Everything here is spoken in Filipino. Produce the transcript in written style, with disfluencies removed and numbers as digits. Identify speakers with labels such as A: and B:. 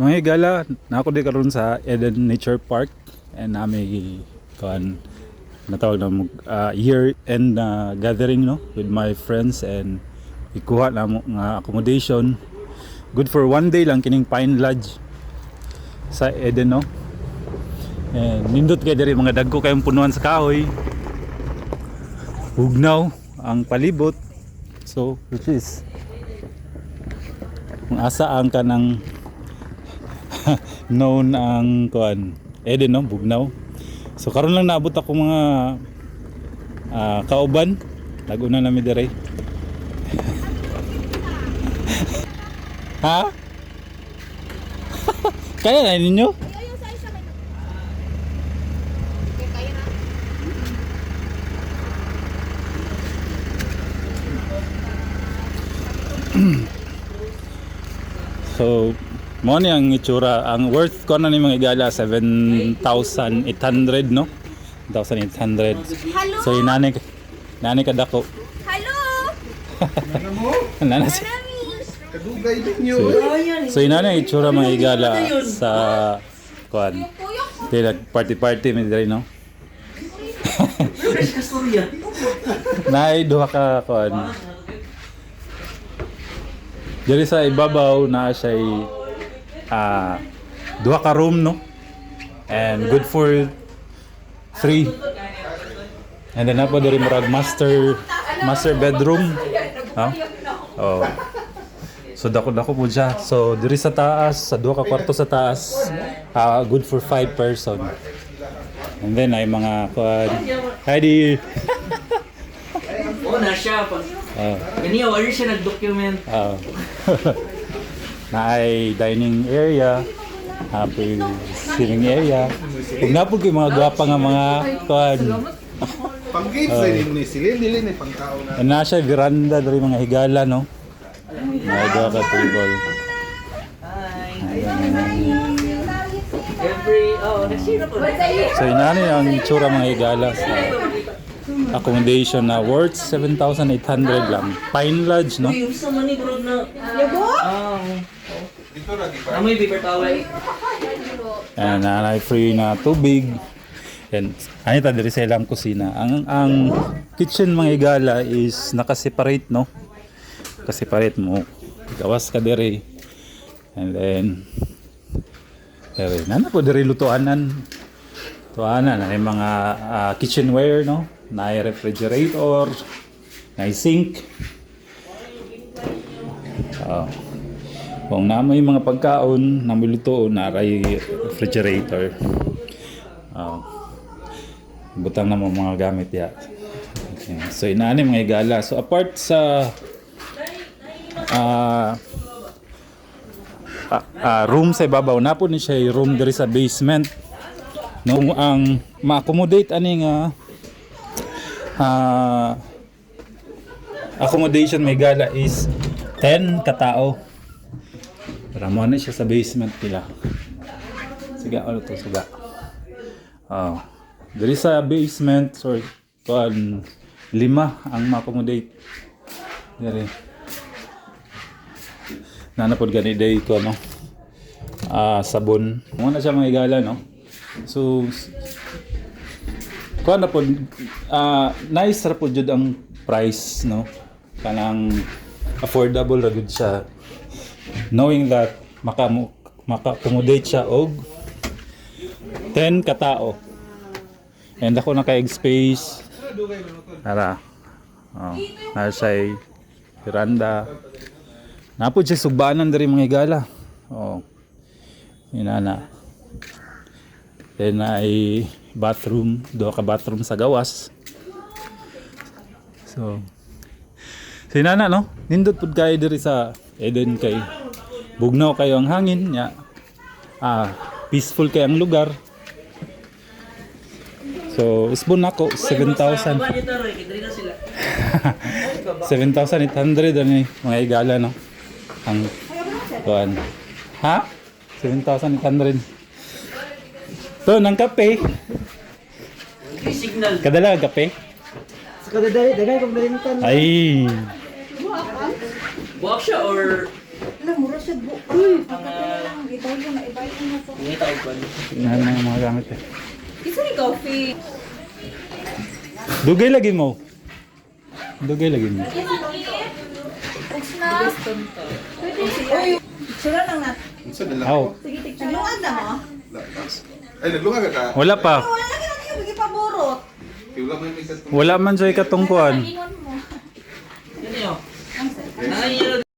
A: Mga higala, na ako di karon sa Eden Nature Park and nami kan natawag na year end gathering no with my friends and ikuha na mo nga accommodation. Good for one day lang kining Pine Lodge sa Eden no. And nindot kay diri mga dagko kayong punuan sa kahoy. Hugnaw ang palibot. So which is kung asa ang kanang known ang kuan Eden no, Bugnaw. So karon lang naabot ako mga kauban. Naguna na mi dire. Ha? Kaya na ninyo? So mo ni ang itsura, ang worth ko na ni mga igala 7,800 no, 1,800. So inani ka dako.
B: Hello.
A: Nana si
C: Kadugay ninyo.
A: so inani ang itsura mga igala sa kuan. Dili party mi diri no. Nay duha ka kuan. Diri sa ibabaw na siya duha ka room no, and good for 3. And then napo diri murag master bedroom. Oh. So dako po siya. So diri sa taas, sa duha ka kwarto sa taas, good for 5 person. And then ay mga Heidi.
D: Oh, na siya pa. Ganiya, wala siya nag-document.
A: Na ay dining area, happy sitting area. Kung napod ko yung mga gwapa nga mga kuan.
C: Pang-games na ni silin, dili ni pang-tao na.
A: Na siya veranda dari mga higala no. May duha ka table.
D: Nagsira po.
A: So inani ang itsura mga higala sa accommodation na worth 7,800 lang. Pine Lodge no.
D: Uy, usa man ni bro na. Yabo? Amoy paper towel.
A: And nanay free na tubig. And anita diri sa ilang kusina. Ang kitchen mga higala is naka-separate no. Naka-separate mo. Gawas ka diri. And then nana po diri lutuanan. Tuanan na mga kitchenware no. Na refrigerator, na sink. Kung naman yung mga pagkaon na miluto na refrigerator. Butang na mga gamit ya. Okay. So inaani mga igala. So apart sa room sa ibabaw, na po ni siya room diri sa basement. Nung ang ma-accommodate ani nga accommodation may gala is 10 katao. Para mo na siya sa basement nila. Sige, ano to, suga. Diri sa basement, sorry, 5 ang ma-accommodate. Diri. Nanapod gani day ko no. Sabon. Muna siya mga igala no. So kuan na po, nice ra po jud ang price no, kanang affordable ra jud siya, knowing that maka-accommodate siya og 10 katao and ako na kay space para na siya veranda, na po siya sugbanan diri mga higala. Inana then ay bathroom, duha ka bathroom sa gawas. So sinana no, nindot pud kay diri sa Eden kay bugnaw kayo ang hangin nya. Peaceful kay ang lugar. So isbon nako 7,000. 7,800 ani mga igala no. Ang kuan. Ha? 7,800. So, ng kape.
D: Signal.
A: Kadala kape.
E: Sa kadadali, dagay kong dalintan.
A: Ay.
D: Buwak siya or
B: ka mura siya bu. Uy, lang ibay ko na to.
D: Hindi tayo pa.
A: Yan ang mga gamit eh.
B: Isa ni coffee.
A: Dugay lagi mo. Dugay lagi mo.
B: Thanks na. Uy, sura lang na.
C: Unsa nila
A: Aw.
C: ko?
B: Sige, tignan. Nalungag na mo?
C: Ay, naglungag ka.
A: Wala pa.
B: Wala lagi lang yung bigi paborot.
C: Wala man may katong.
A: Wala man sa ikatungkuan.
B: Ingon mo.
D: Ganyan. Nangyayari